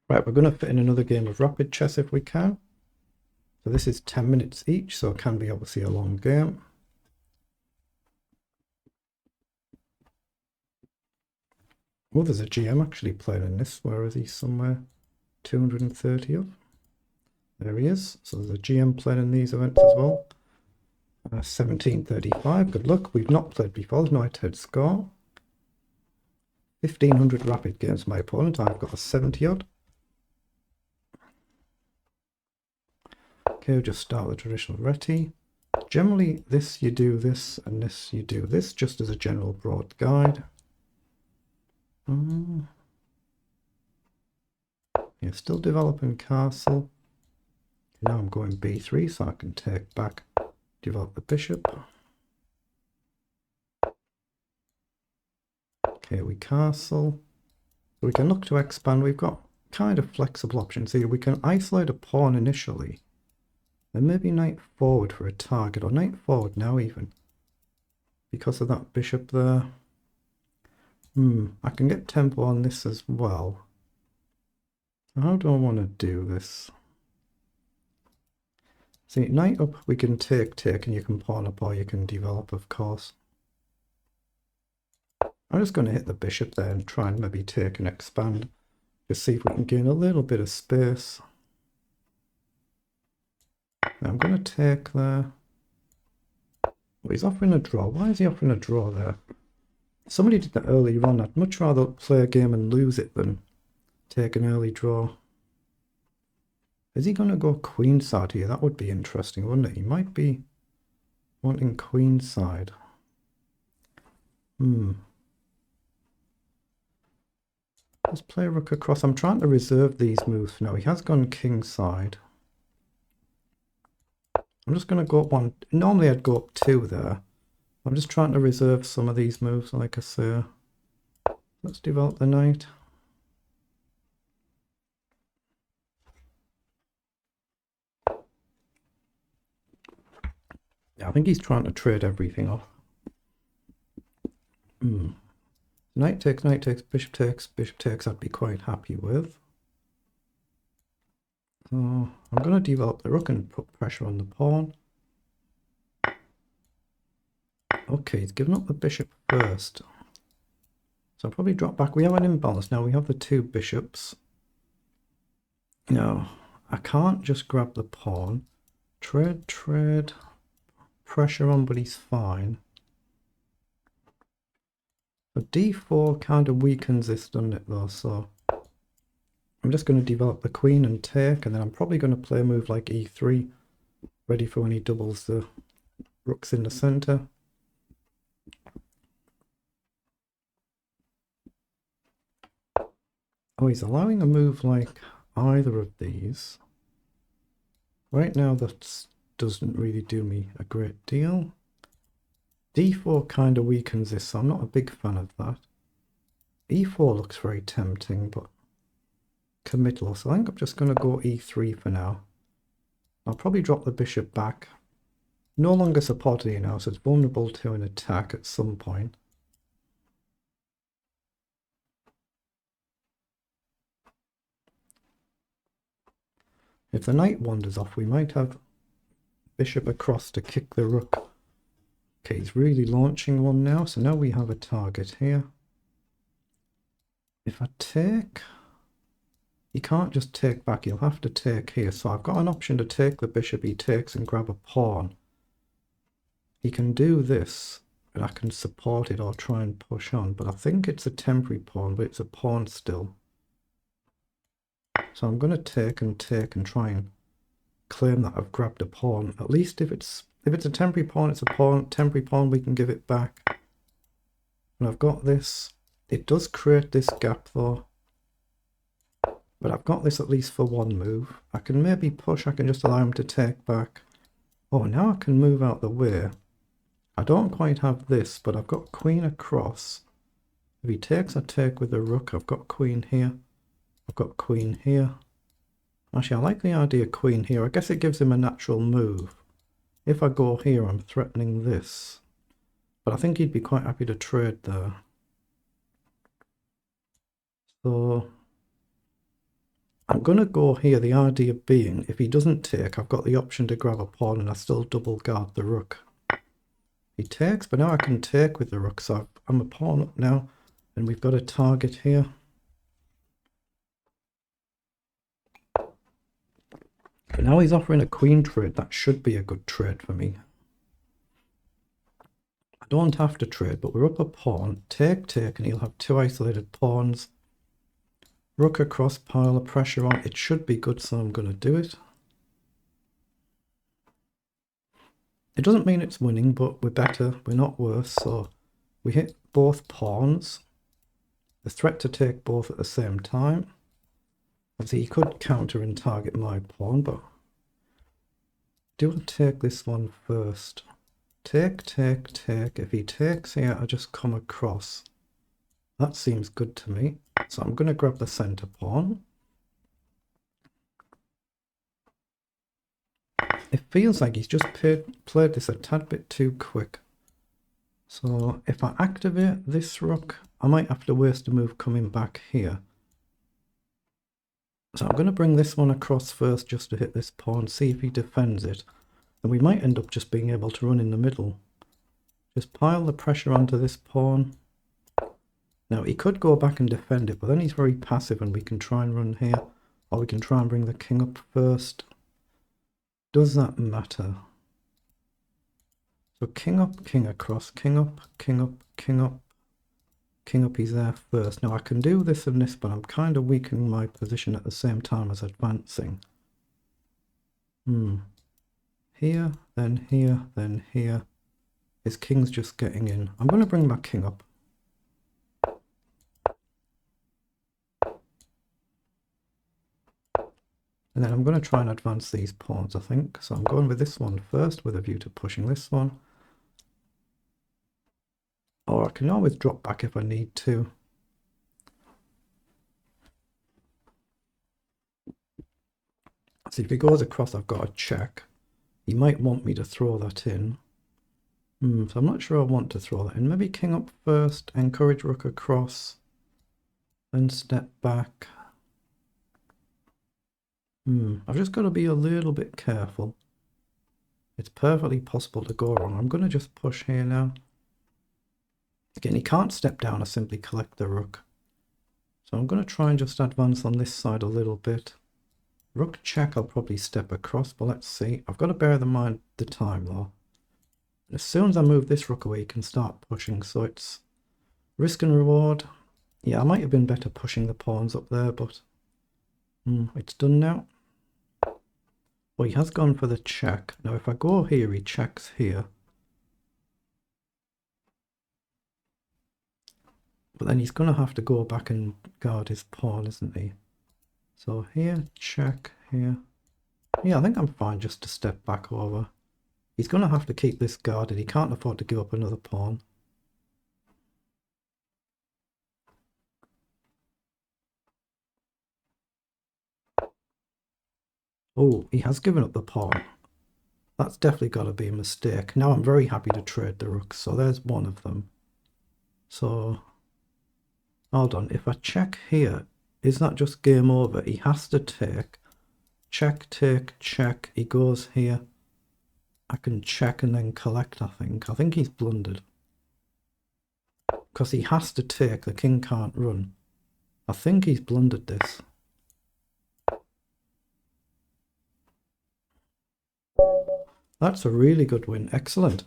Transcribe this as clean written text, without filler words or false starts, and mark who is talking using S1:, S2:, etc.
S1: Right, we're going to fit in another game of rapid chess if we can. So this is 10 minutes each, so it can be obviously a long game. Oh, there's a GM actually playing in this. Where is he? Somewhere 230 up. There he is. So there's a GM playing in these events as well. 1735. Good luck. We've not played before. There's no head-to-head score. 1500 rapid games. My opponent. I've got a 70 odd. Okay, we'll just start with traditional reti. Generally, this you do this, and this you do this, just as a general broad guide. Yeah, still developing castle. Now I'm going b3 so I can take back, develop the bishop. Okay, we castle. So we can look to expand. We've got kind of flexible options here. We can isolate a pawn initially. Then maybe knight forward for a target, or knight forward now even. Because of that bishop there. I can get tempo on this as well. How do I want to do this? See, knight up, we can take, and you can pawn up or you can develop, of course. I'm just going to hit the bishop there and try and maybe take and expand. Just see if we can gain a little bit of space. Now I'm going to take there. Oh, he's offering a draw. Why is he offering a draw there? Somebody did that earlier on. I'd much rather play a game and lose it than take an early draw. Is he going to go queenside here? That would be interesting, wouldn't it? He might be wanting queenside. Let's play rook across. I'm trying to reserve these moves for now. He has gone kingside. I'm just going to go up one. Normally I'd go up two there. I'm just trying to reserve some of these moves, like I say. Let's develop the knight. Yeah, I think he's trying to trade everything off. Knight takes, bishop takes, I'd be quite happy with. So I'm going to develop the rook and put pressure on the pawn. Okay, he's given up the bishop first. So I'll probably drop back. We have an imbalance now. We have the two bishops. Now, I can't just grab the pawn. Trade. Pressure on, but he's fine. But d4 kind of weakens this, doesn't it, though? So I'm just going to develop the queen and take, and then I'm probably going to play a move like e3, ready for when he doubles the rooks in the center. Oh, he's allowing a move like either of these. Right now, that doesn't really do me a great deal. d4 kind of weakens this, so I'm not a big fan of that. e4 looks very tempting, but committal, so I think I'm just going to go e3 for now. I'll probably drop the bishop back. No longer supported here now, so it's vulnerable to an attack at some point. If the knight wanders off, we might have bishop across to kick the rook. Okay, he's really launching one now, so now we have a target here. If I take, he can't just take back, he'll have to take here. So I've got an option to take the bishop, he takes and grab a pawn. He can do this, and I can support it or try and push on, but I think it's a temporary pawn, but it's a pawn still. So I'm going to take and try and claim that I've grabbed a pawn. At least if it's a temporary pawn, it's a pawn. Temporary pawn, we can give it back. And I've got this. It does create this gap though. But I've got this at least for one move. I can maybe push. I can just allow him to take back. Oh, now I can move out the way. I don't quite have this, but I've got queen across. If he takes, I take with the rook. I've got queen here. I've got queen here. Actually, I like the idea of queen here. I guess it gives him a natural move. If I go here, I'm threatening this. But I think he'd be quite happy to trade there. So I'm going to go here, the idea being, if he doesn't take, I've got the option to grab a pawn and I still double guard the rook. He takes, but now I can take with the rook, so I'm a pawn up now, and we've got a target here. But now he's offering a queen trade. That should be a good trade for me. I don't have to trade, but we're up a pawn. Take, take, and he'll have two isolated pawns. Rook across, pile of pressure on. It should be good, so I'm going to do it. It doesn't mean it's winning, but we're better. We're not worse, so we hit both pawns. The threat to take both at the same time. Obviously, he could counter and target my pawn, but do I take this one first? Take, take, take. If he takes here, I just come across. That seems good to me. So I'm going to grab the center pawn. It feels like he's just played this a tad bit too quick. So if I activate this rook, I might have to waste a move coming back here. So I'm going to bring this one across first just to hit this pawn, see if he defends it. And we might end up just being able to run in the middle. Just pile the pressure onto this pawn. Now he could go back and defend it, but then he's very passive and we can try and run here. Or we can try and bring the king up first. Does that matter? So king up, king across, king up, king up, king up. King up, he's there first. Now I can do this and this, but I'm kind of weakening my position at the same time as advancing. Here, then here, then here. His king's just getting in. I'm going to bring my king up. And then I'm going to try and advance these pawns, I think. So I'm going with this one first with a view to pushing this one. Or I can always drop back if I need to. So if he goes across, I've got a check. He might want me to throw that in. So I'm not sure I want to throw that in. Maybe king up first, encourage rook across, then step back. I've just got to be a little bit careful. It's perfectly possible to go wrong. I'm going to just push here now. Again, he can't step down or simply collect the rook. So I'm going to try and just advance on this side a little bit. Rook check, I'll probably step across, but let's see. I've got to bear in mind the time though. As soon as I move this rook away, you can start pushing. So it's risk and reward. Yeah, I might have been better pushing the pawns up there, but it's done now. Well, he has gone for the check. Now, if I go here, he checks here. But then he's going to have to go back and guard his pawn, isn't he? So here, check, here. Yeah, I think I'm fine just to step back over. He's going to have to keep this guarded. He can't afford to give up another pawn. Oh, he has given up the pawn. That's definitely got to be a mistake. Now I'm very happy to trade the rooks. So there's one of them. So, hold on. If I check here, is that just game over? He has to take. Check, take, check. He goes here. I can check and then collect, I think. I think he's blundered. Because he has to take. The king can't run. I think he's blundered this. That's a really good win. Excellent.